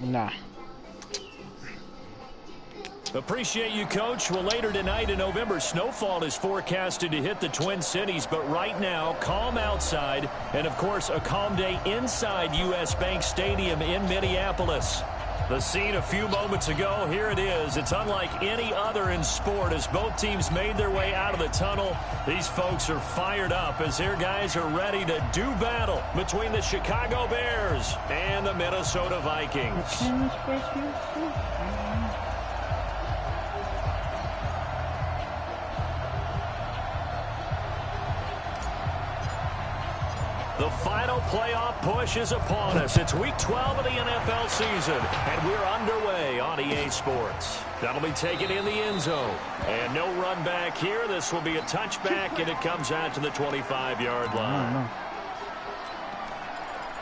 Nah. Appreciate you, Coach. Well, later tonight in November, snowfall is forecasted to hit the Twin Cities, but right now, calm outside, and of course, a calm day inside U.S. Bank Stadium in Minneapolis. The scene a few moments ago, here it is. It's unlike any other in sport as both teams made their way out of the tunnel. These folks are fired up as their guys are ready to do battle between the Chicago Bears and the Minnesota Vikings. The final playoff push is upon us. It's Week 12 of the NFL season, and we're underway on EA Sports. That'll be taken in the end zone. And no run back here. This will be a touchback, and it comes out to the 25-yard line.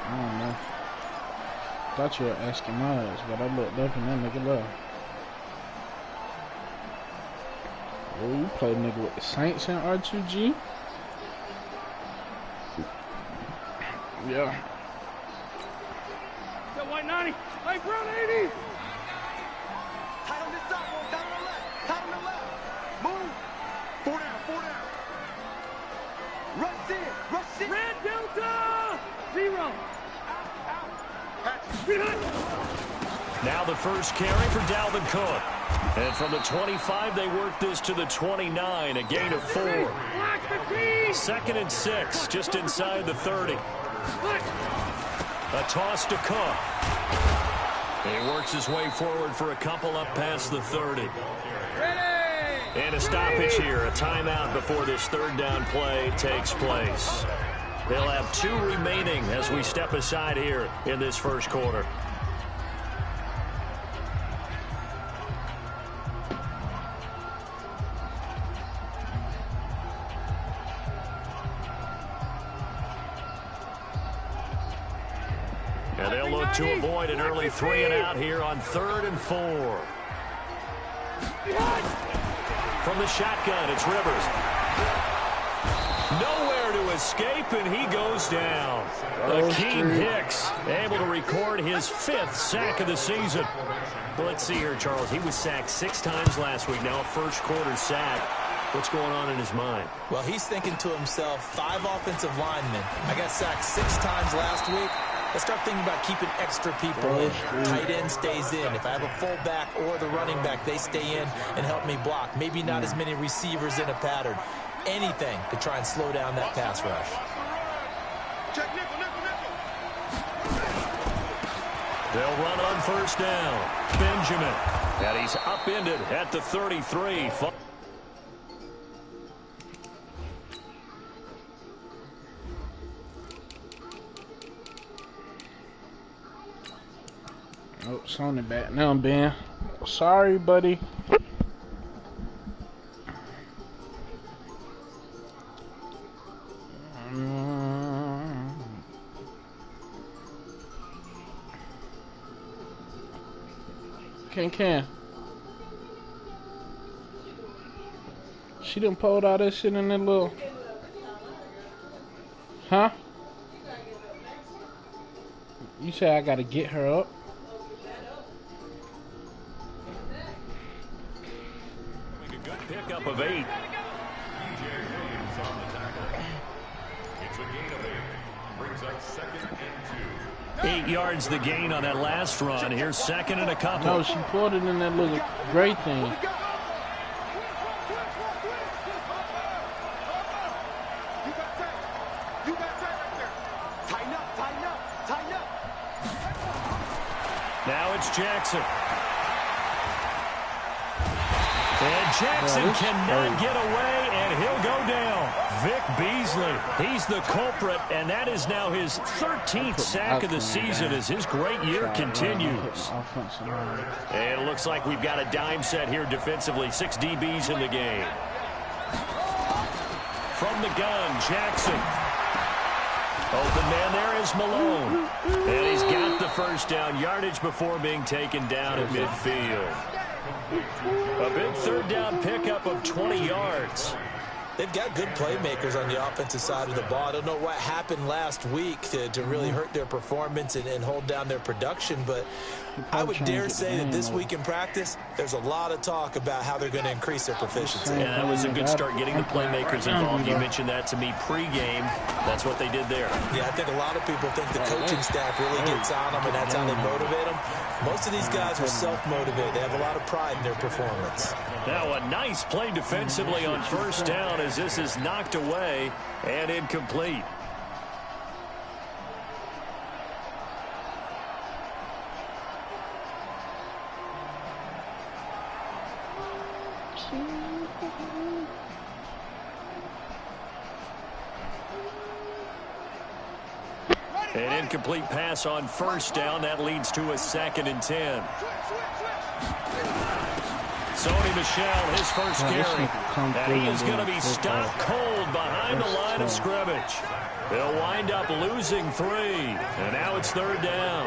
I don't know. Thought you were asking my ass, but I looked up and that nigga left. Oh, you play nigga with the Saints and R2G? Yeah. That white 90. Hey, brown 80. Tight on this side, boy. Down on the left. Tight on the left. Move. 4 down. 4 down. Rush in. Rush in. Red Delta. 0. Out. Now the first carry for Dalvin Cook. And from the 25, they work this to the 29, a gain of 4. 2nd and 6, just inside the 30. A toss to Cook. He works his way forward for a couple up past the 30. And a stoppage here, a timeout before this third down play takes place. They'll have 2 remaining as we step aside here in this first quarter. And they'll look to avoid an early 3 and out here on 3rd and 4. From the shotgun, it's Rivers. Nowhere to escape, and he goes down. Akeem Hicks able to record his 5th sack of the season. Well, let's see here, Charles. He was sacked 6 times last week. Now a first quarter sack. What's going on in his mind? Well, he's thinking to himself, 5 offensive linemen. I got sacked 6 times last week. Let's start thinking about keeping extra people in. Tight end stays in. If I have a fullback or the running back, they stay in and help me block. Maybe not as many receivers in a pattern. Anything to try and slow down that pass rush. Check nickel, nickel, nickel. They'll run on first down. Benjamin. And he's upended at the 33. Oh, it's on the back now, Ben. Sorry, buddy. Can. She done pulled all that shit in that little... Huh? You say I gotta get her up? A good pickup of 8. 8 yards the gain on that last run. Here's 2nd and a couple. No, she pulled it in that little gray thing. Now it's Jackson. And Jackson cannot get away, and he'll go down. Vic Beasley, he's the culprit, and that is now his 13th sack of the season as his great year continues. And it looks like we've got a dime set here defensively. 6 DBs in the game. From the gun, Jackson. Open man there is Malone. And he's got the first down yardage before being taken down at midfield. A big third down pickup of 20 yards. They've got good playmakers on the offensive side of the ball. I don't know what happened last week to really hurt their performance and hold down their production, but I would dare say that this week in practice, there's a lot of talk about how they're going to increase their proficiency. Yeah, that was a good start getting the playmakers involved. You mentioned that to me pregame. That's what they did there. Yeah, I think a lot of people think the coaching staff really gets on them, and that's how they motivate them. Most of these guys are self-motivated. They have a lot of pride in their performance. Now a nice play defensively on first down as this is knocked away and incomplete. An incomplete pass on first down. That leads to a 2nd and 10. Sony Michel, his first carry. And he is going to be stopped cold behind the line of scrimmage. They'll wind up losing 3. And now it's 3rd down.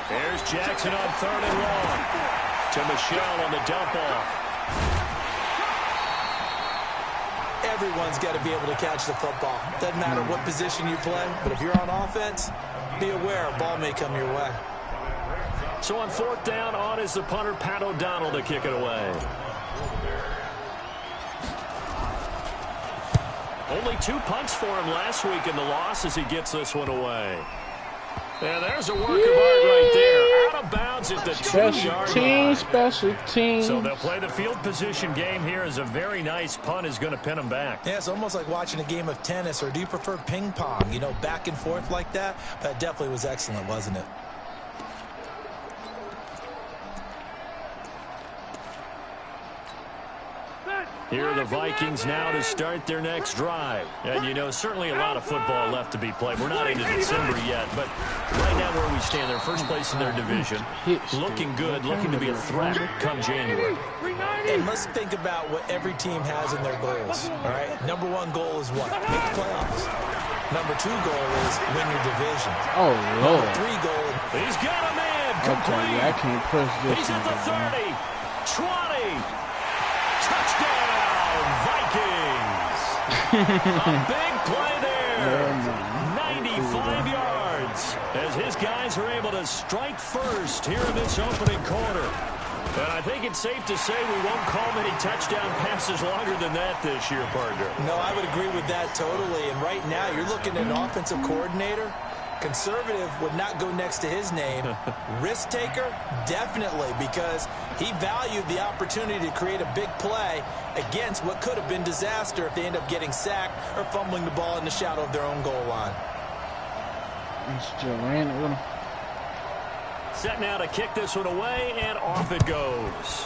There's Jackson on 3rd and long. To Michel on the dump off. Everyone's got to be able to catch the football. Doesn't matter what position you play, but if you're on offense, be aware a ball may come your way. So on 4th down, on is the punter, Pat O'Donnell, to kick it away. Only 2 punts for him last week in the loss as he gets this one away. And there's a work of art right there. Out of bounds at the 2-yard line. Special teams. So they'll play the field position game here as a very nice punt is going to pin them back. Yeah, it's almost like watching a game of tennis, or do you prefer ping pong? You know, back and forth like that? That definitely was excellent, wasn't it? Here are the Vikings now to start their next drive. And, you know, certainly a lot of football left to be played. We're not into December yet, but right now where we stand, they're first place in their division. Looking good, looking to be a threat come January. And let's think about what every team has in their goals, all right? Number 1 goal is what? Make the playoffs. Number 2 goal is win your division. Oh, Lord. Number 3 goal. He's got a man. Complete. I can't push this. He's at the 30, 20. Touchdown, Vikings. A big play there. 95 yards as his guys are able to strike first here in this opening quarter. And I think it's safe to say we won't call many touchdown passes longer than that this year, partner. No, I would agree with that totally. And right now, you're looking at an offensive coordinator. Conservative would not go next to his name. Risk taker, definitely, because he valued the opportunity to create a big play against what could have been disaster if they end up getting sacked or fumbling the ball in the shadow of their own goal line. Set now to kick this one away, and off it goes.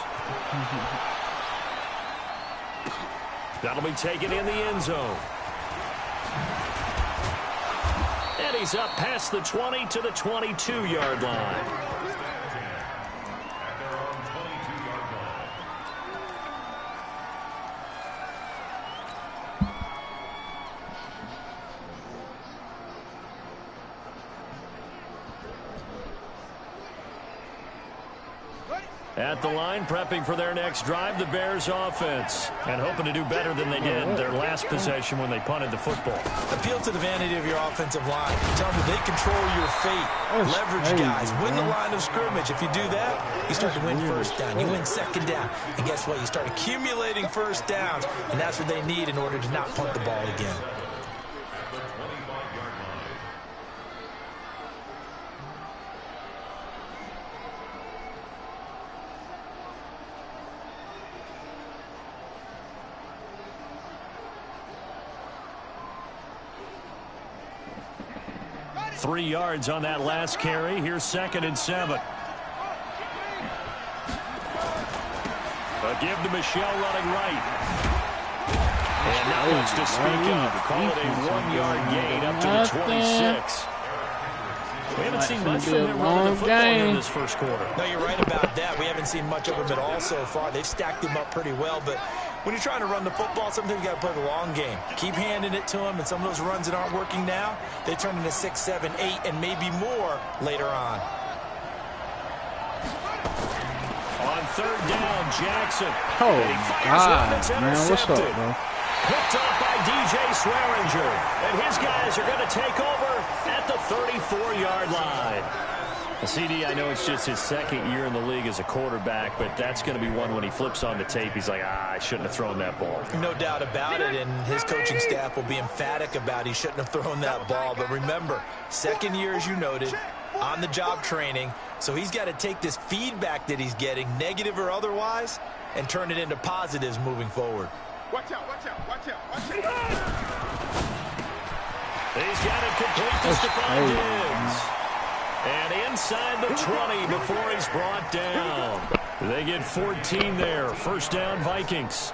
That'll be taken in the end zone. And he's up past the 20 to the 22-yard line. At the line, prepping for their next drive, the Bears offense. And hoping to do better than they did their last possession when they punted the football. Appeal to the vanity of your offensive line. Tell them they control your fate. Leverage guys. Win the line of scrimmage. If you do that, you start to win first down. You win second down. And guess what? You start accumulating first downs. And that's what they need in order to not punt the ball again. Three yards on that last carry. Here's 2nd and 7. A give to Michel running right. And not much to speak of. Call it a 1-yard gain up to the 26. We haven't seen much from him running the football in this first quarter. No, you're right about that. We haven't seen much of him at all so far. They've stacked him up pretty well, but When you're trying to run the football, sometimes you got to play the long game. Keep handing it to them, and some of those runs that aren't working now, they turn into 6, 7, 8, and maybe more later on. On third down, Jackson. Oh, God, man, what's up, bro? Picked up by DJ Swearinger. And his guys are going to take over at the 34-yard line. CD, I know it's just his second year in the league as a quarterback, but that's going to be one when he flips on the tape. He's like, I shouldn't have thrown that ball. No doubt about it, and his coaching staff will be emphatic about he shouldn't have thrown that ball. But remember, second year, as you noted, on-the-job training, so he's got to take this feedback that he's getting, negative or otherwise, and turn it into positives moving forward. Watch out, watch out, watch out, watch out. He's got it complete to Stephon Diggs. And inside the 20 before he's brought down. They get 14 there. First down, Vikings.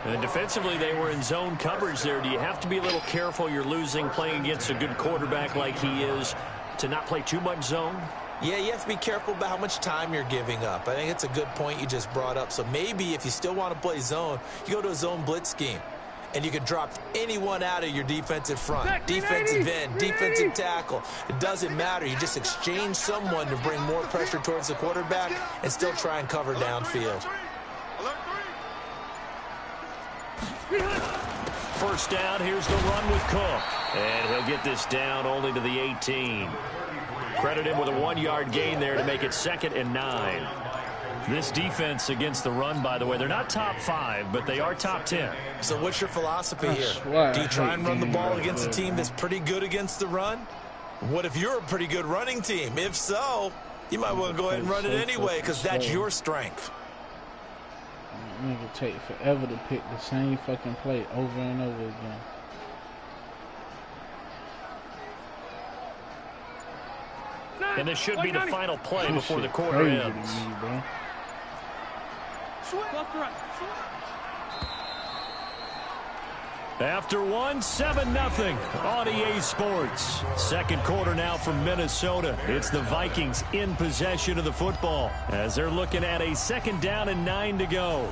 And defensively, they were in zone coverage there. Do you have to be a little careful? You're losing playing against a good quarterback like he is to not play too much zone? Yeah, you have to be careful about how much time you're giving up. I think it's a good point you just brought up. So maybe if you still want to play zone, you go to a zone blitz scheme. And you can drop anyone out of your defensive front, defensive end, defensive tackle. It doesn't matter. You just exchange someone to bring more pressure towards the quarterback and still try and cover downfield. First down, here's the run with Cook. And he'll get this down only to the 18. Credit him with a 1-yard gain there to make it 2nd and 9. This defense against the run, by the way, they're not top 5, but they are top 10. So what's your philosophy here? Do you try and run the ball against a team that's pretty good against the run? What if you're a pretty good running team? If so, you might want to go ahead and run it anyway because that's your strength. Nigga take forever to pick the same fucking play over and over again. And this should be the final play before the quarter ends. After 7-0 on EA Sports. Second quarter now from Minnesota. It's the Vikings in possession of the football as they're looking at a 2nd down and 9 to go.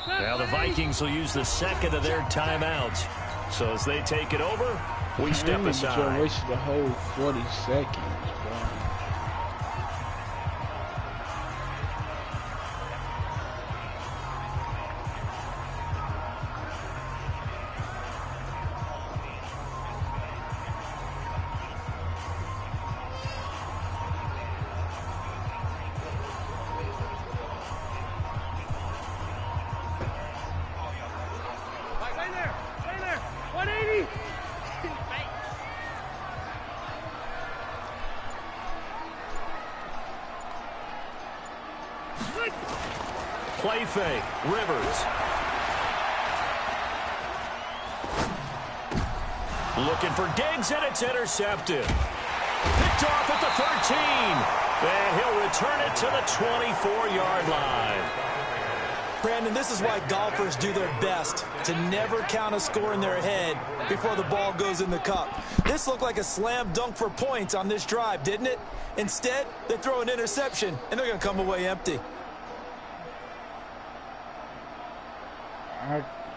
Now the Vikings will use the 2nd of their timeouts. So as they take it over, we step aside. Wasted the whole 40 seconds, bro. Play fake. Rivers. Looking for Diggs, and it's intercepted. Picked off at the 13. And he'll return it to the 24-yard line. Brandon, this is why golfers do their best to never count a score in their head before the ball goes in the cup. This looked like a slam dunk for points on this drive, didn't it? Instead, they throw an interception, and they're going to come away empty.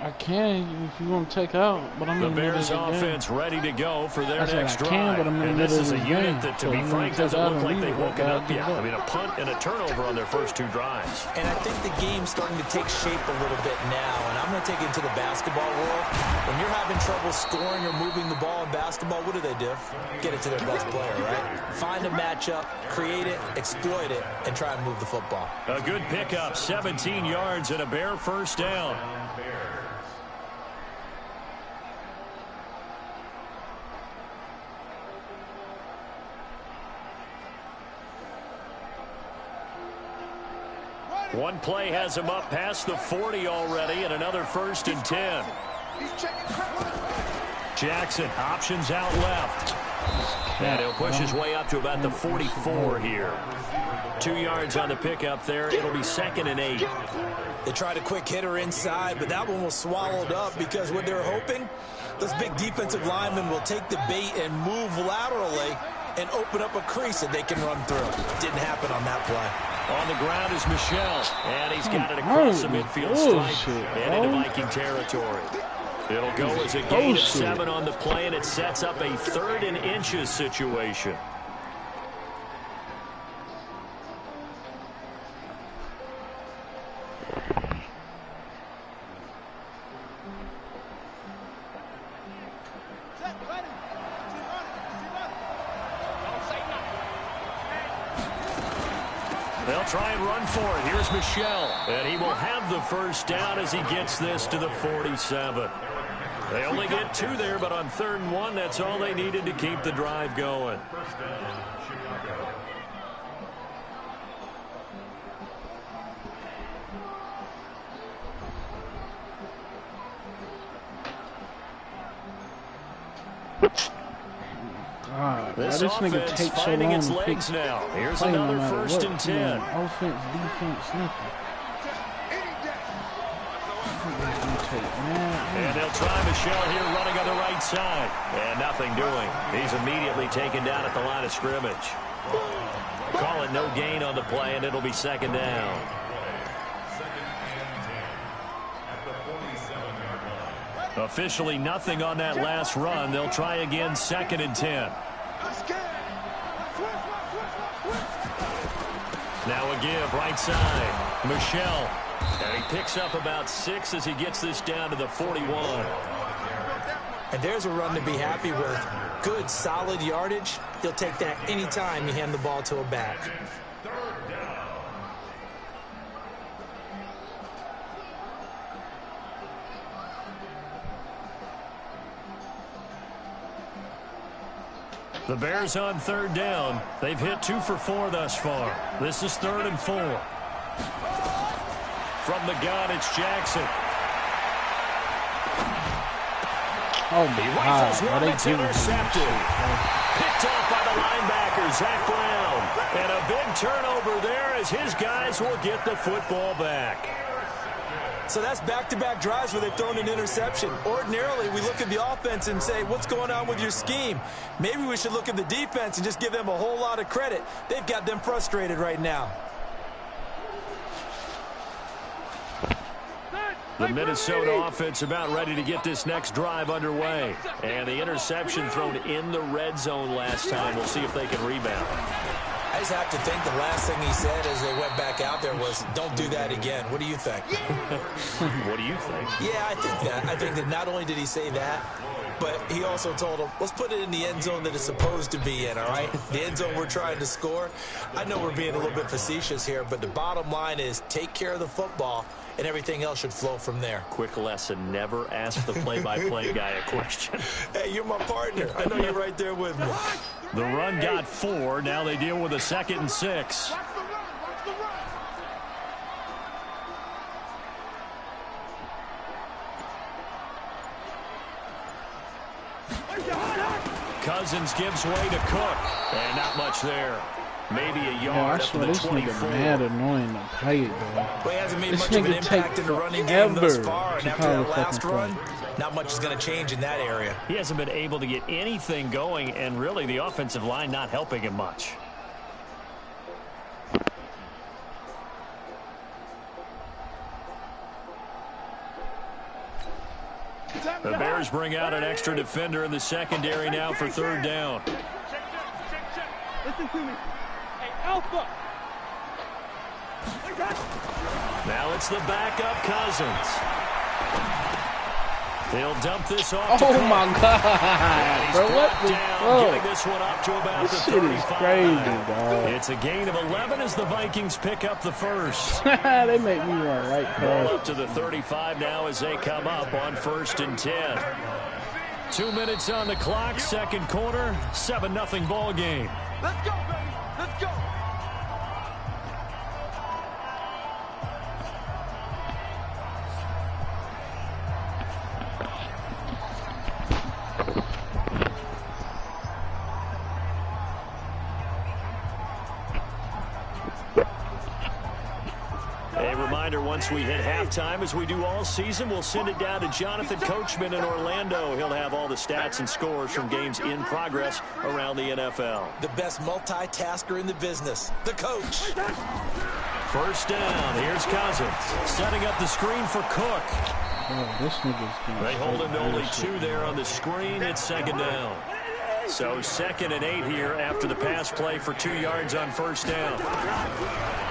I can if you want to take out, but I'm the in the Bears offense ready to go for their next drive. And this is a unit that, to be frank, doesn't look like they've woken up yet. I mean, a punt and a turnover on their first 2 drives. And I think the game's starting to take shape a little bit now, and I'm going to take it into the basketball world. When you're having trouble scoring or moving the ball in basketball, what do? Get it to their best player, right? Find a matchup, create it, exploit it, and try and move the football. A good pickup, 17 yards and a Bear first down. Ready! One play has him up past the 40 already, and another 1st and 10. Jackson options out left. And he'll push his way up to about the 44 here. 2 yards on the pickup there. It'll be 2nd and 8. They tried a quick hitter inside, but that one was swallowed up because what they're hoping, those big defensive linemen will take the bait and move laterally and open up a crease that they can run through. Didn't happen on that play. On the ground is Michelle, and he's got it across the midfield stripe and into Viking territory. It'll go as a gain of 7 on the play, and it sets up a 3rd and inches situation. They'll try and run for it. Here's Michelle, and he will have the 1st down as he gets this to the 47. They only get 2 there, but on 3rd and 1, that's all they needed to keep the drive going. God, This this nigga offense takes so finding long its to pick legs now. Here's play no another matter 1st what and team, 10. offense, defense, nothing. And they'll try Michelle here running on the right side. And nothing doing. He's immediately taken down at the line of scrimmage. Call it no gain on the play, and it'll be 2nd down. Officially nothing on that last run. They'll try again 2nd and 10. Now a give right side. Michelle. And he picks up about 6 as he gets this down to the 41. And there's a run to be happy with. Good, solid yardage. He'll take that anytime you hand the ball to a back. The Bears on 3rd down. They've hit 2 for 4 thus far. This is 3rd and 4. From the gun, it's Jackson. Oh He my rifles God, one they that's giving him intercepted. Picked off by the linebacker, Zach Brown. And a big turnover there as his guys will get the football back. So that's back-to-back drives where they've thrown an interception. Ordinarily, we look at the offense and say, what's going on with your scheme? Maybe we should look at the defense and just give them a whole lot of credit. They've got them frustrated right now. The Minnesota offense about ready to get this next drive underway. And the interception thrown in the red zone last time. We'll see if they can rebound. I just have to think the last thing he said as they went back out there was, don't do that again. What do you think? What do you think? Yeah, I think that. I think that not only did he say that, but he also told them, let's put it in the end zone that it's supposed to be in, all right? The end zone we're trying to score. I know we're being a little bit facetious here, but the bottom line is take care of the football, and everything else should flow from there. Quick lesson, never ask the play-by-play guy a question. Hey, you're my partner. I know you're right there with me. The run got 4. Now they deal with a 2nd and 6. Cousins gives way to Cook. And not much there. Maybe a yard up to the 24. This nigga mad annoying to play it, though. Well, he hasn't made This much of an nigga impact take in the running game thus far. And after forever that last to run, fucking play. not much is going to change in that area. He hasn't been able to get anything going, and really the offensive line not helping him much. The Bears bring out an extra defender in the secondary now for 3rd down. Listen to me. Hey, Alpha. Now it's the backup Cousins. They'll dump this off to Oh Cook. my God, And he's bro, what brought the down, fuck? getting this one up to about This the shit 35. is crazy, dog. It's a gain of 11 as the Vikings pick up the first. They make me run right Ball past. up to the 35 now as they come up on 1st and 10. 2 minutes on the clock, 2nd quarter, 7-0 ball game. Let's go, baby. Let's go. once we hit halftime, as we do all season, we'll send it down to Jonathan Coachman in Orlando. He'll have all the stats and scores from games in progress around the NFL. The best multitasker in the business, the coach. First down. Here's Cousins setting up the screen for Cook. Oh, this nigga's They hold him to only 2 there on the screen. It's second down. So 2nd and 8 here after the pass play for 2 yards on first down.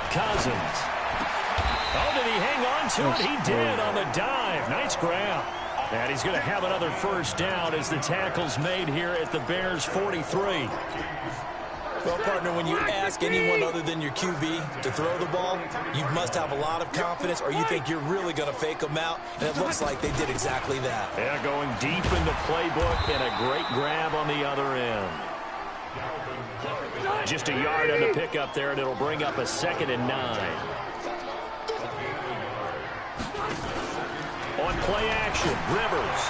Cousins. Oh, did he hang on to it? He did on the dive. Nice grab. And he's going to have another first down as the tackle's made here at the Bears' 43. Well, partner, when you ask anyone other than your QB to throw the ball, you must have a lot of confidence, or you think you're really going to fake them out, and it looks like they did exactly that. Yeah, going deep in the playbook and a great grab on the other end. Just a yard on the pickup there, and it'll bring up a 2nd and 9. On play action, Rivers.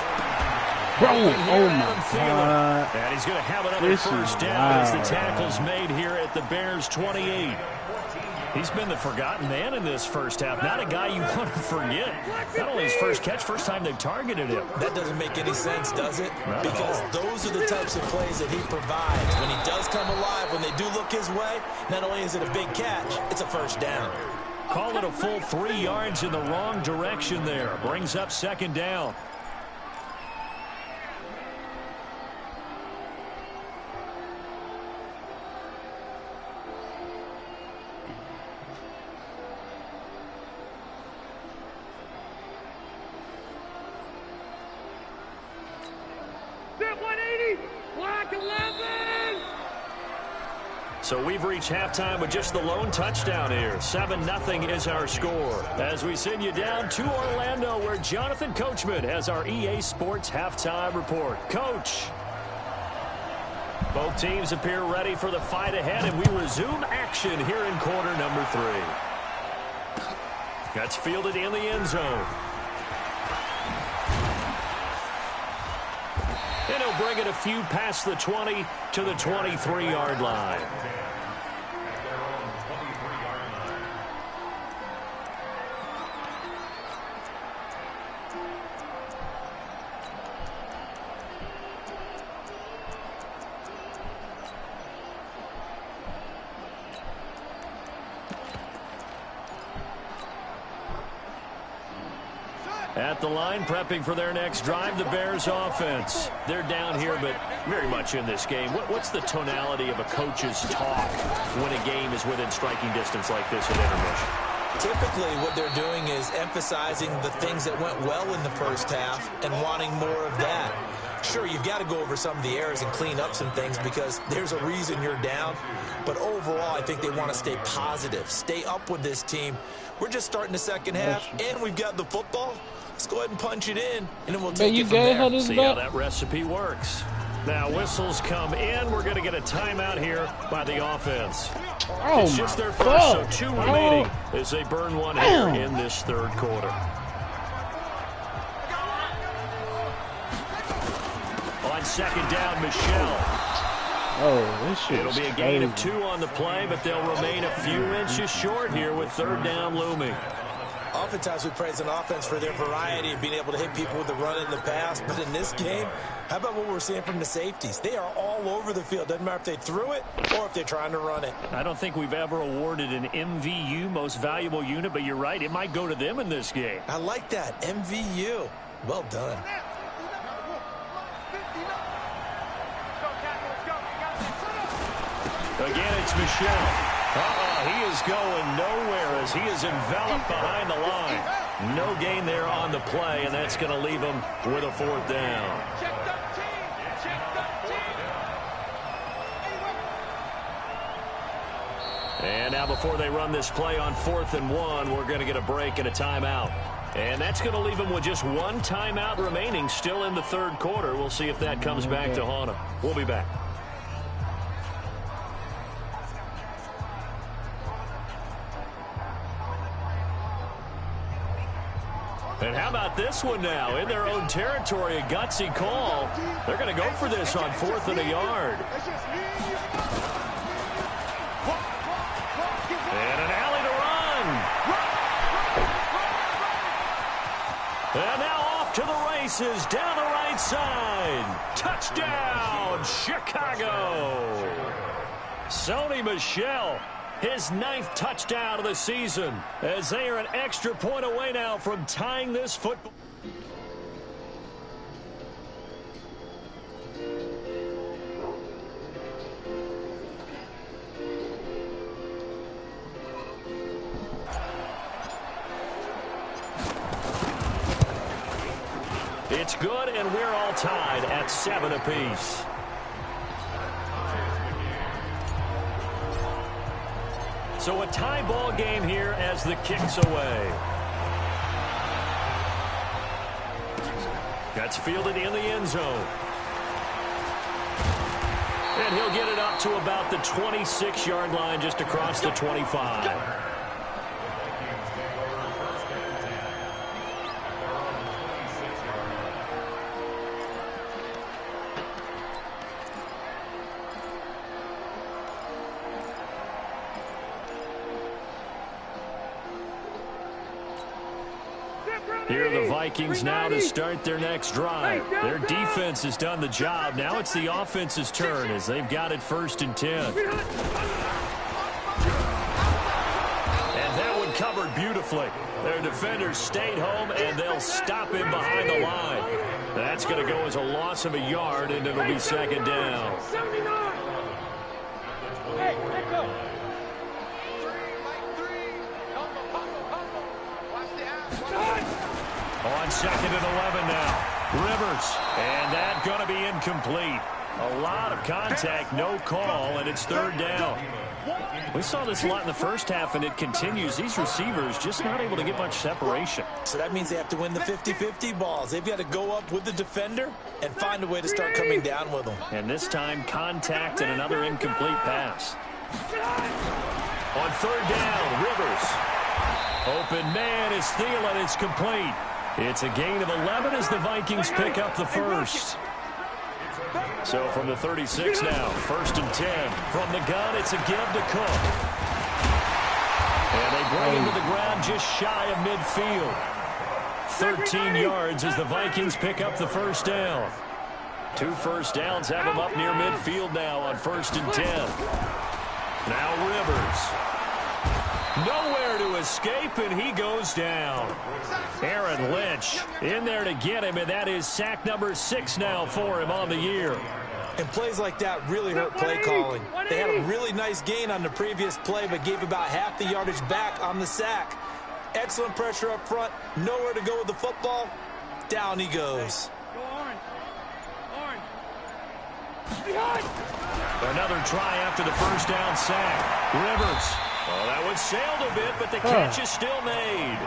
Bro, oh my God. And he's going to have another first down as the tackle's made here at the Bears' 28. He's been the forgotten man in this first half. Not a guy you want to forget. Not only his first catch, first time they've targeted him. That doesn't make any sense, does it? Because those are the types of plays that he provides. When he does come alive, when they do look his way, not only is it a big catch, it's a first down. Call it a full 3 yards in the wrong direction there. Brings up second down. So we've reached halftime with just the lone touchdown here. 7-0 is our score. As we send you down to Orlando, where Jonathan Coachman has our EA Sports halftime report. Coach. Both teams appear ready for the fight ahead, and we resume action here in quarter number 3. That's fielded in the end zone. And he'll bring it a few past the 20 to the 23-yard line. At the line, prepping for their next drive, the Bears offense. They're down here, but very much in this game. What's the tonality of a coach's talk when a game is within striking distance like this at intermission? Typically, what they're doing is emphasizing the things that went well in the first half and wanting more of that. Sure, you've got to go over some of the errors and clean up some things because there's a reason you're down. But overall, I think they want to stay positive, stay up with this team. We're just starting the second half, and we've got the football. Let's go ahead and punch it in, and then we'll take it from there. See how that recipe works. Now whistles come in. We're going to get a timeout here by the offense. Oh, it's just their first, so 2 remaining as they burn one here in this third quarter. On second down, Michelle. Oh, this shit. It'll be a gain of 2 on the play, but they'll remain a few inches short here with third down looming. Oftentimes we praise an offense for their variety of being able to hit people with the run in the pass. But in this game, how about what we're seeing from the safeties? They are all over the field. Doesn't matter if they threw it or if they're trying to run it. I don't think we've ever awarded an MVU, most valuable unit, but you're right. It might go to them in this game. I like that. MVU. Well done. Again, it's Michelle. He is going nowhere as he is enveloped behind the line. No gain there on the play, and that's going to leave him with a fourth down. And now before they run this play on 4th and 1, we're going to get a break and a timeout. And that's going to leave them with just 1 timeout remaining still in the third quarter. We'll see if that comes back to haunt them. We'll be back. And how about this one now? In their own territory, a gutsy call. They're going to go for this on 4th and a yard. And an alley to run. And now off to the races down the right side. Touchdown, Chicago. Sony Michel, his 9th touchdown of the season, as they are an extra point away now from tying this football. It's good, and we're all tied at 7 apiece. So a tie ball game here as the kick's away. That's fielded in the end zone. And he'll get it up to about the 26-yard line, just across the 25. Here are the Vikings now to start their next drive. Their defense has done the job. Now it's the offense's turn as they've got it 1st and 10. And that one covered beautifully. Their defenders stayed home, and they'll stop him behind the line. That's going to go as a loss of a yard, and it'll be 2nd down. Hey, let go. On 2nd and 11 now. Rivers. And that's going to be incomplete. A lot of contact, no call, and it's 3rd down. We saw this a lot in the first half, and it continues. These receivers just not able to get much separation. So that means they have to win the 50-50 balls. They've got to go up with the defender and find a way to start coming down with them. And this time, contact and another incomplete pass. On 3rd down, Rivers. Open man is Thielen. It's complete. It's a gain of 11 as the Vikings pick up the first. So from the 36 now, 1st and 10. From the gun, it's a give to Cook. And they bring him to the ground just shy of midfield. 13 yards as the Vikings pick up the 1st down. 2 first downs have them up near midfield now on 1st and 10. Now Rivers. Nowhere to escape, and he goes down. Aaron Lynch in there to get him, and that is sack number 6 now for him on the year. And plays like that really hurt play calling. They had a really nice gain on the previous play, but gave about half the yardage back on the sack. Excellent pressure up front. Nowhere to go with the football. Down he goes. Go orange. Another try after the 1st down sack. Rivers. Well, that one sailed a bit, but the catch is still made.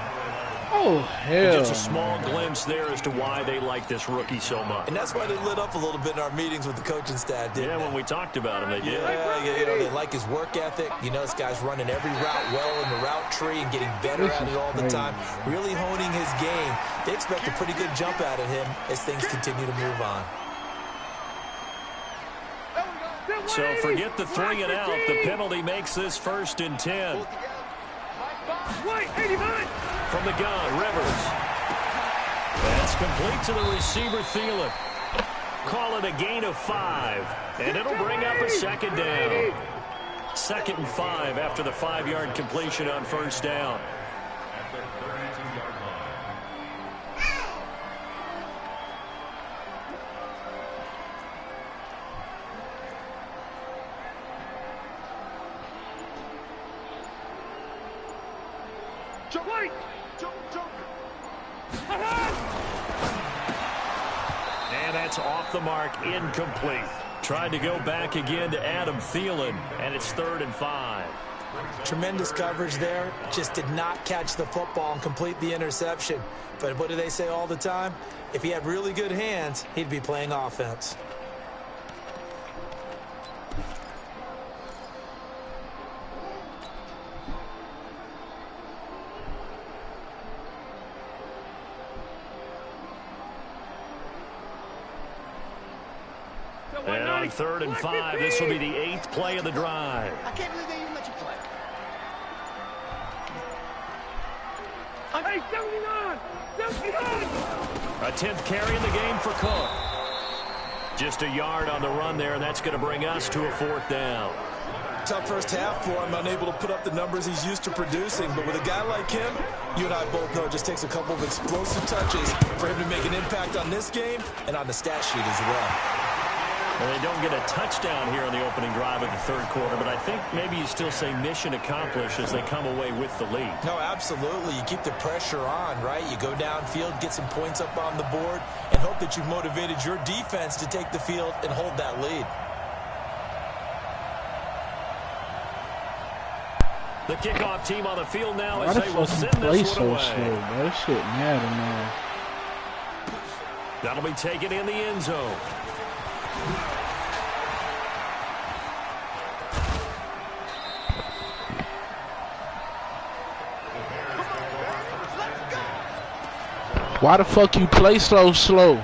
Oh, hell. Just a small glimpse there as to why they like this rookie so much. And that's why they lit up a little bit in our meetings with the coaching staff, didn't they? Yeah, when we talked about him, they did. Yeah, you know, they like his work ethic. You know, this guy's running every route well in the route tree and getting better at it all the time. Really honing his game. They expect a pretty good jump out of him as things continue to move on. So forget the 3 and out. The penalty makes this 1st and 10. From the gun, Rivers. That's complete to the receiver, Thielen. Call it a gain of 5, and it'll bring up a 2nd down. 2nd and 5 after the 5-yard completion on 1st down. And that's off the mark, incomplete. Tried to go back again to Adam Thielen, and it's 3rd and 5. Tremendous coverage there. Just did not catch the football and complete the interception. But what do they say all the time? If he had really good hands, he'd be playing offense. And on 3rd and 5, this will be the 8th play of the drive. I can't believe they even let you play. Hey, 79! A 10th carry in the game for Cook. Just a yard on the run there, and that's going to bring us to a 4th down. Tough first half for him, unable to put up the numbers he's used to producing. But with a guy like him, you and I both know it just takes a couple of explosive touches for him to make an impact on this game and on the stat sheet as well. Well, they don't get a touchdown here on the opening drive of the 3rd quarter, but I think maybe you still say mission accomplished as they come away with the lead. No, absolutely. You keep the pressure on, right? You go downfield, get some points up on the board, and hope that you've motivated your defense to take the field and hold that lead. The kickoff team on the field now Why as the they will fuck send you play this one so away. slow, bro? That shit matter, man. That'll be taken in the end zone. Why the fuck you play so slow?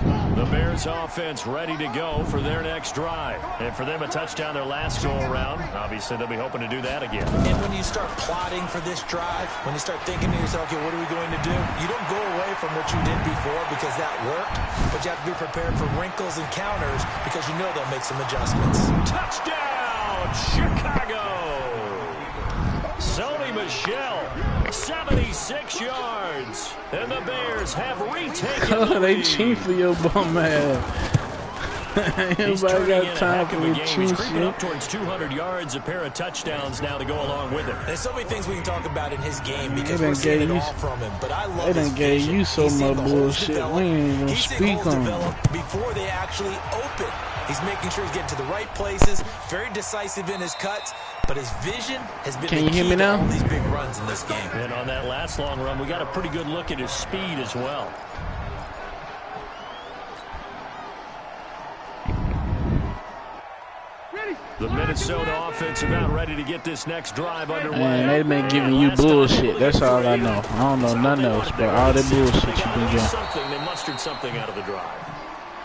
The Bears offense ready to go for their next drive. And for them, a touchdown their last go-around. Obviously, they'll be hoping to do that again. And when you start plotting for this drive, when you start thinking to yourself, okay, what are we going to do? You don't go away from what you did before because that worked, but you have to be prepared for wrinkles and counters because you know they'll make some adjustments. Touchdown, Chicago! Sony Michel, 76 yards. And the Bears have retaken the They lead. cheat for your bum ass. He's Anybody turning in got a time heck for of a the game. He's cheat creeping shit? up towards 200 yards, a pair of touchdowns now to go along with it. There's so many things we can talk about in his game They because done we're seeing gave it you- all from him. But I love They his done gave vision. you so He's seeing much the holes bullshit. develop. We ain't even He's seeing speak holes on it. develop before they actually open. He's making sure he's getting to the right places, very decisive in his cuts, but his vision has been Can the you hear key me to now? all these big runs in this game. And on that last long run, we got a pretty good look at his speed as well. The Minnesota offense about ready to get this next drive underway. Man, they been giving you bullshit. That's all I know. I don't know nothing else, but all that bullshit you been getting. They mustered something out of the drive.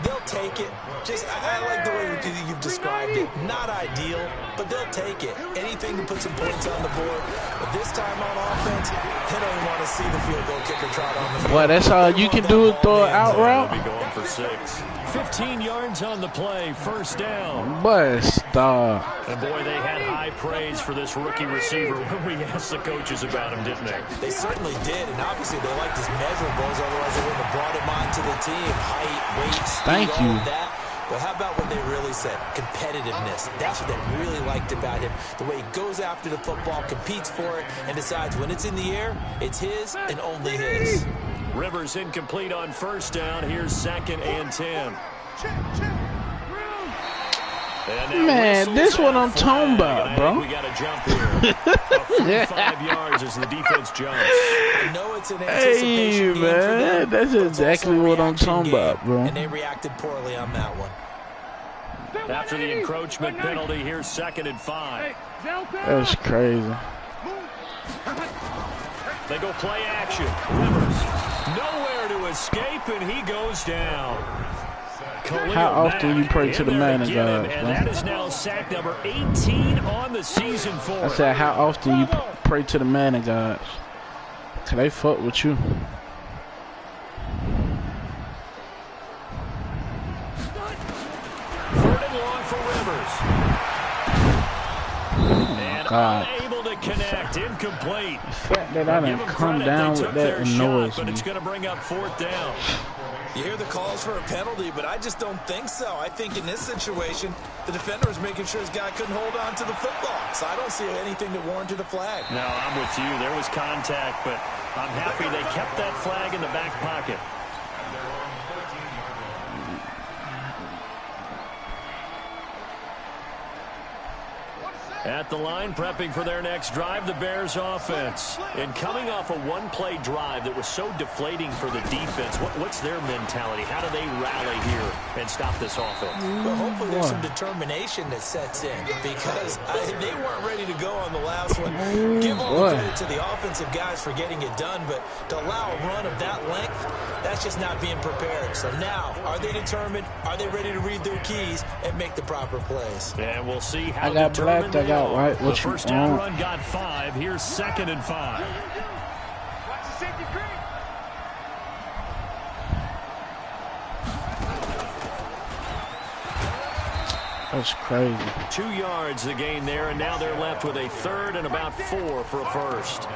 They'll take it. I like the way you've described it. Not ideal, but they'll take it. Anything to put some points on the board. But this time on offense, they don't want to see the field goal kicker trot on the field. Boy, that's all you can do is throw an out They'll route? be going for 6. 15 yards on the play, 1st down. Boy, stop. And boy, they had high praise for this rookie receiver when we asked the coaches about him, didn't they? They certainly did, and obviously they liked his measurables, otherwise they wouldn't have brought him onto the team. Height, weight, speed, Thank all you. of that. But how about what they really said? Competitiveness. That's what they really liked about him. The way he goes after the football, competes for it, and decides when it's in the air, it's his and only his. Rivers incomplete on 1st down. Here's 2nd and 10. And now Man, whistles this what and I'm talking flag, about, and I bro. think we got a jump here. 45 yards as the defense jumps. I know it's an anticipation Hey, game for man, them, that's but it's exactly also a what I'm reaction talking game, about, bro. And they reacted poorly on that one. After the encroachment penalty, here's 2nd and 5. That's crazy. They go play action. Rivers nowhere to escape, and he goes down. Khalil How often Mack you pray to in the there man of get him, God, and bro? that is now sack number 18 on the season for I him. said, how often you pray to the man of God? Can they fuck with you? Third and long for Rivers. And God. unable to connect. Incomplete. The fact that I Give done them come credit, down they with took that their annoys shot, but me. it's going to bring up 4th down. You hear the calls for a penalty, but I just don't think so. I think in this situation, the defender was making sure his guy couldn't hold on to the football. So I don't see anything that warranted a flag. No, I'm with you. There was contact, but I'm happy they kept that flag in the back pocket. At the line, prepping for their next drive, the Bears offense. And coming off a one-play drive that was so deflating for the defense, what's their mentality? How do they rally here and stop this offense? Well, hopefully there's some determination that sets in because they weren't ready to go on the last one. Give all the credit to the offensive guys for getting it done, but to allow a run of that length, That's just not being prepared. So now, are they determined? Are they ready to read their keys and make the proper plays? And we'll see how I got determined blacked they out, are. right? The What you first down want? run got 5. Here's 2nd and 5. Watch the safety creep. That's crazy. 2 yards the gain there, and now they're left with a 3rd and about 4 for a first.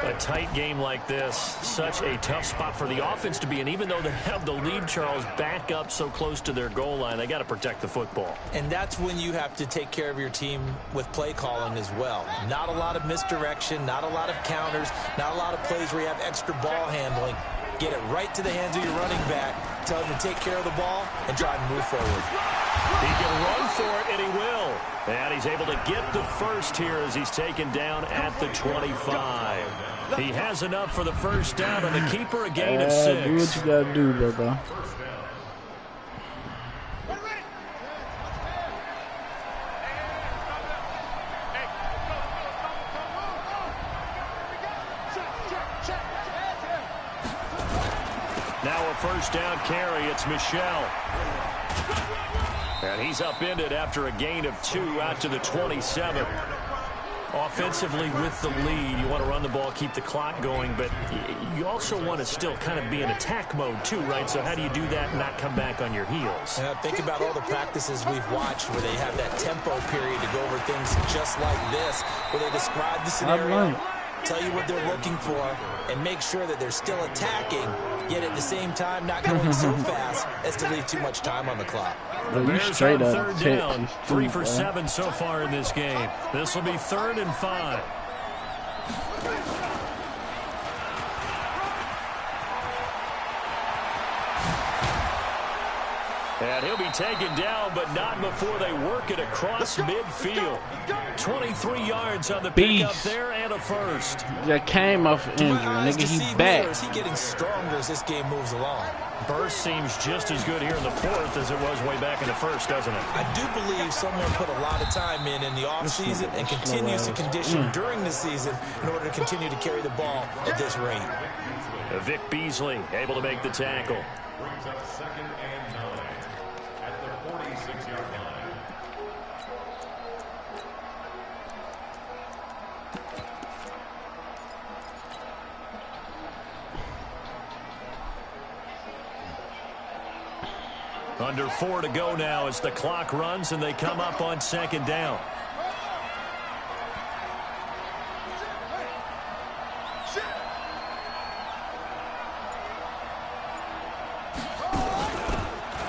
A tight game like this, such a tough spot for the offense to be in. Even though they have the lead, Charles, back up so close to their goal line, they got to protect the football. And that's when you have to take care of your team with play calling as well. Not a lot of misdirection, not a lot of counters, not a lot of plays where you have extra ball handling. Get it right to the hands of your running back, tell him to take care of the ball, and try and move forward. He can run for it, and he will. And he's able to get the first here as he's taken down at the 25. He has enough for the first down, and the keeper a gain of 6. Do what you gotta do, brother. Now a first down carry. It's Michel. And he's upended after a gain of 2 out to the 27. Offensively with the lead, you want to run the ball, keep the clock going, but you also want to still kind of be in attack mode too, right? So how do you do that and not come back on your heels? Think about all the practices we've watched where they have that tempo period to go over things just like this, where they describe the scenario, tell you what they're looking for, and make sure that they're still attacking, yet at the same time not going so fast as to leave too much time on the clock. The Bears on 3rd down, 3 for 7 so far in this game. This will be 3rd and 5. And he'll be taken down, but not before they work it across midfield. 23 yards on the pickup there and a first. That came off injury, nigga. He's back. Is he getting stronger as this game moves along? Burst seems just as good here in the 4th as it was way back in the 1st, doesn't it? I do believe someone put a lot of time in the offseason and continues to condition during the season in order to continue to carry the ball at this rate. Vic Beasley able to make the tackle. Brings up 2nd and 9 at the 46-yard line. Under 4 to go now as the clock runs and they come up on 2nd down.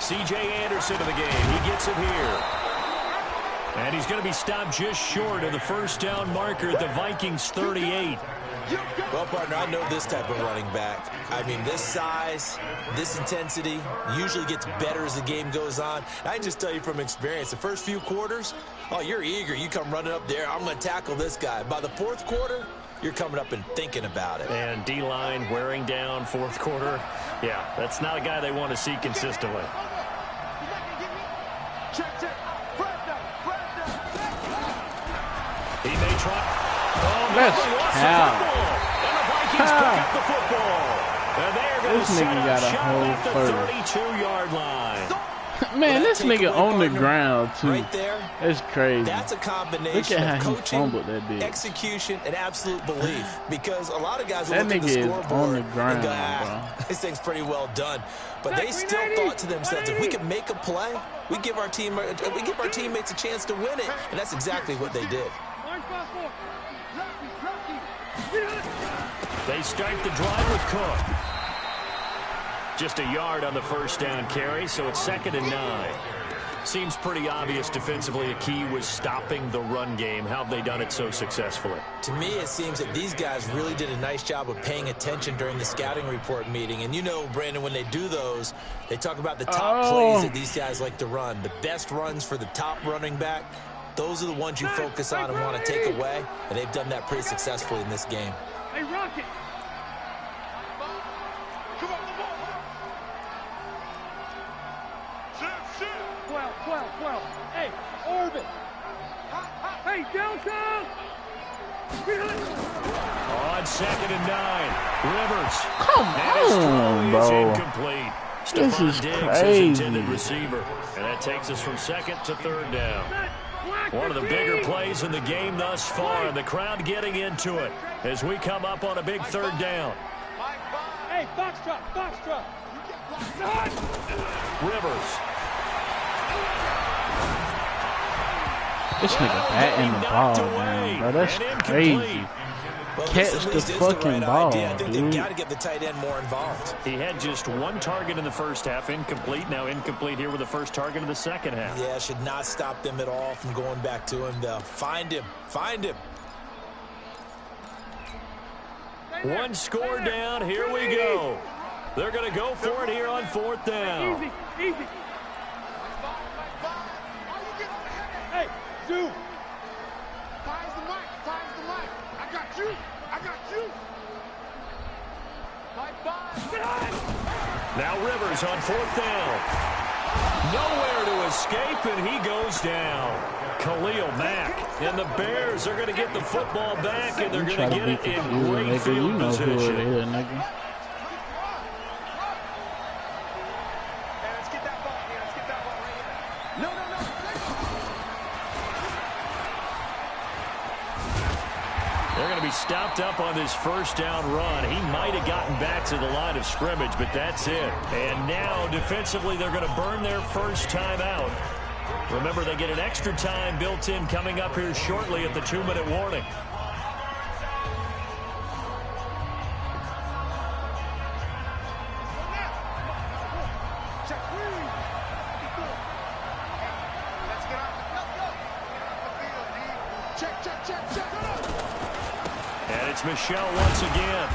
C.J. Anderson to the game. He gets it here. And he's going to be stopped just short of the first down marker at the Vikings 38. Well, partner, I know this type of running back. I mean, this size, this intensity usually gets better as the game goes on. I can just tell you from experience, the first few quarters, oh, you're eager. You come running up there, I'm going to tackle this guy. By the 4th quarter, you're coming up and thinking about it. And D-line wearing down 4th quarter. Yeah, that's not a guy they want to see consistently. He may try. Oh, Let's and the Vikings pick up the football. And they're going to set up shop at the 32-yard line. Man, this nigga on the ground, too. Right there. That's crazy. That's a combination Look at of how he coaching, fumbled that bitch. execution, and absolute belief. Because a lot of guys will That look at the nigga is scoreboard on the ground, and go, bro. this thing's pretty well done. But they still thought to themselves, if we can make a play, we give our teammates a chance to win it. And that's exactly what they did. They start the drive with Cook. Just a yard on the first down carry, so it's 2nd and 9. Seems pretty obvious defensively a key was stopping the run game. How have they done it so successfully? To me, it seems that these guys really did a nice job of paying attention during the scouting report meeting. And you know, Brandon, when they do those, they talk about the top plays that these guys like to run. The best runs for the top running back, those are the ones you focus on and want to take away. And they've done that pretty successfully in this game. Hey, Rocket. Come on, 12. Hey, orbit. Hey, downtown. Oh, on 2nd and 9. Rivers. Come And his throw on, is bro. incomplete. This Stephon is Diggs, his crazy. intended receiver. And that takes us from 2nd to 3rd down. One of the bigger plays in the game thus far, and the crowd getting into it as we come up on a big 3rd down. Hey, Foxtrot, Foxtrot. Rivers. This nigga batting the ball, man, bro. That's crazy. Well, Catch this at the least is fucking right ball, idea. I think dude. they've got to get the tight end more involved. He had just 1 target in the first half, incomplete. Now incomplete here with the first target of the second half. Yeah, should not stop them at all from going back to him, though. Find him. Find him. 1 score down. Here we go. They're going to go for it here on 4th down. Easy, easy. Hey, Zoo. Fires the mic. Fires the mic. I got you. I got you. Now Rivers on 4th down. Nowhere to escape, and he goes down. Khalil Mack and the Bears are going to get the football back, and they're You going try to to get be it in confused, great nigga. You field know who it position. is, nigga. Hey, let's get that ball here. Let's get that ball right here. No, no, no. They're going to be stopped up on this 1st down run. He might have gotten back to the line of scrimmage, but that's it. And now, defensively, they're going to burn their first time out. Remember, they get an extra time built in coming up here shortly at the 2-minute warning. Check. Let's get out. Let's go. Get out the field, D. Check, check, check, check. And it's Michel once again.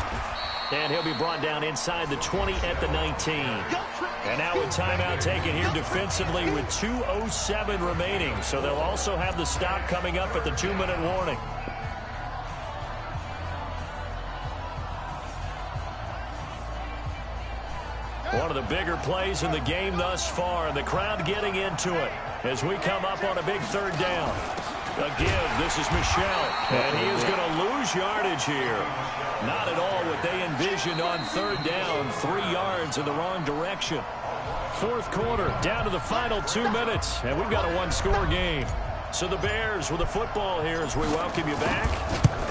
And he'll be brought down inside the 20 at the 19. And now a timeout taken here defensively with 2:07 remaining. So they'll also have the stop coming up at the 2-minute warning. One of the bigger plays in the game thus far, and the crowd getting into it as we come up on a big 3rd down. A give. This is Michel, and he is going to lose yardage here. Not at all what they envisioned on 3rd down. 3 yards in the wrong direction. 4th quarter, down to the final 2 minutes, and we've got a 1-score game. So the Bears with the football here as we welcome you back.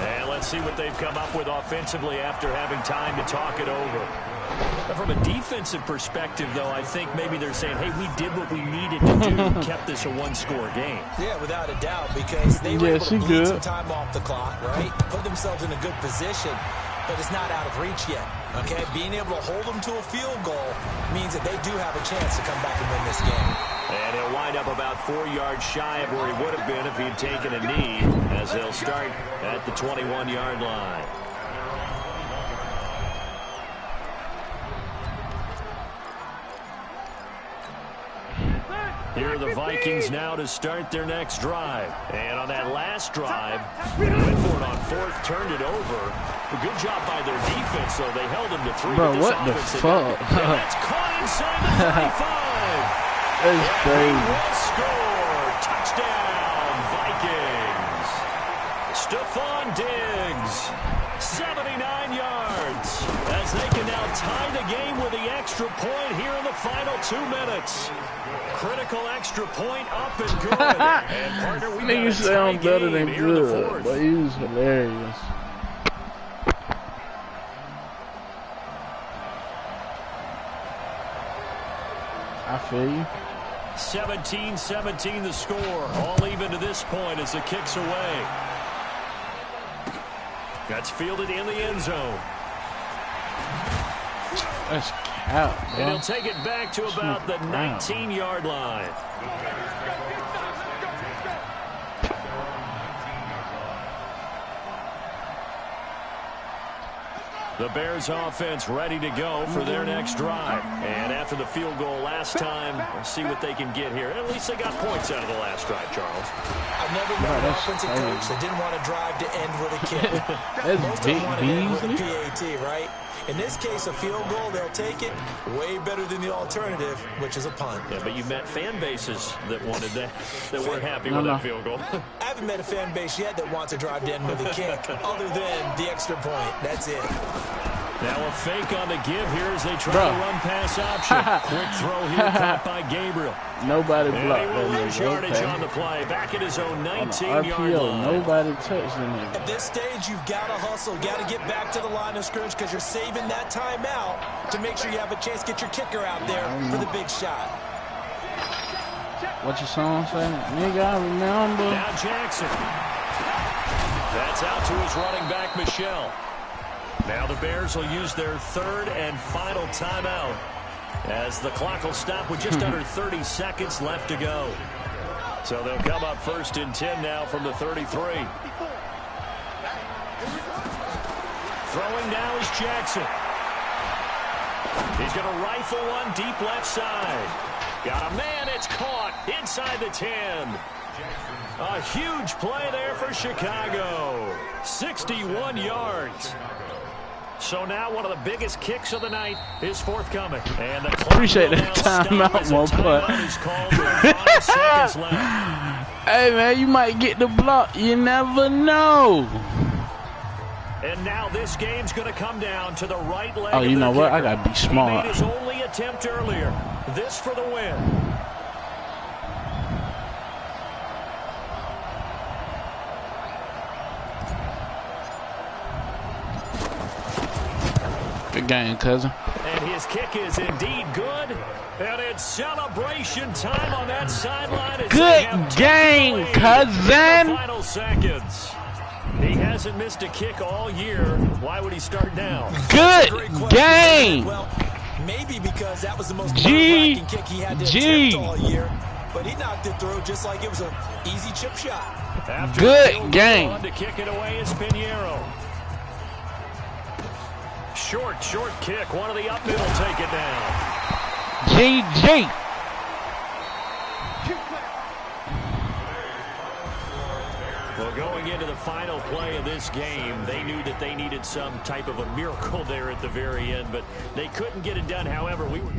And let's see what they've come up with offensively after having time to talk it over. From a defensive perspective, though, I think maybe they're saying, hey, we did what we needed to do, kept this a 1-score game. Yeah, without a doubt, because they were able to bleed good. some time off the clock, right? Put themselves in a good position, but it's not out of reach yet, okay? Being able to hold them to a field goal means that they do have a chance to come back and win this game. And he'll wind up about 4 yards shy of where he would have been if he'd taken a knee, as they'll start at the 21-yard line. Here are the Vikings now to start their next drive. And on that last drive, they went for it on 4th, turned it over. A good job by their defense, though. They held them to 3. Bro, what the fuck? And that's caught inside the 35. That's crazy. Will score. Touchdown, Vikings. Stephon Diggs, 79 yards, as they can now tie the game with the extra point here in the final 2 minutes. Critical extra point up and good. And partner, we got a Niggas tie sound better game than here in the good, 4th. but he was hilarious. I feel you. 17-17 the score. All even to this point as the kick's away. That's fielded in the end zone. That's cap, And bro. he'll take it back to about the 19-yard line. The Bears offense ready to go for their next drive. And after the field goal last time, we'll see what they can get here. At least they got points out of the last drive, Charles. I've never met an offensive coach that didn't want to drive to end with a kick. That's Most of Vic them wanted to end with a Beasley. PAT, right? In this case, a field goal, they'll take it. Way better than the alternative, which is a punt. Yeah, but you met fan bases that wanted that weren't happy with that field goal. I haven't met a fan base yet that wants to drive to end with a kick, other than the extra point. That's it. Now a fake on the give here as they try to run pass option. Quick throw here caught by Gabriel. Nobody blocked And he will lose that yardage nigga. on the play. Back at his own 19-yard RPO, line. nobody touched the nigga. At this stage, you've got to hustle, got to get back to the line of scrimmage because you're saving that timeout to make sure you have a chance to get your kicker out there for the big shot. What your song say? Nigga, I remember. Now Jackson. That's out to his running back, Michelle. Now the Bears will use their third and final timeout as the clock will stop with just under 30 seconds left to go. So they'll come up 1st and 10 now from the 33. Throwing now is Jackson. He's going to rifle one deep left side. Got a man, it's caught inside the 10. A huge play there for Chicago. 61 yards. So now one of the biggest kicks of the night is forthcoming. And the appreciate that timeout, Mo Putt. Hey, man, you might get the block. You never know. And now this game's going to come down to the right leg. Oh, you know what? Kicker. I got to be smart. He made his only attempt earlier. This for the win. Good game, cousin. And his kick is indeed good. And it's celebration time on that sideline. Good game, cousin. Final seconds. He hasn't missed a kick all year. Why would he start now? Good game. Well, maybe because that was the most nerve-wracking kick he had to attempt all year. But he knocked it through just like it was an easy chip shot. After good game. To kick it away is Pinheiro. Short kick. One of the up middle take it down. GG. Well, going into the final play of this game, they knew that they needed some type of a miracle there at the very end, but they couldn't get it done. However, we were...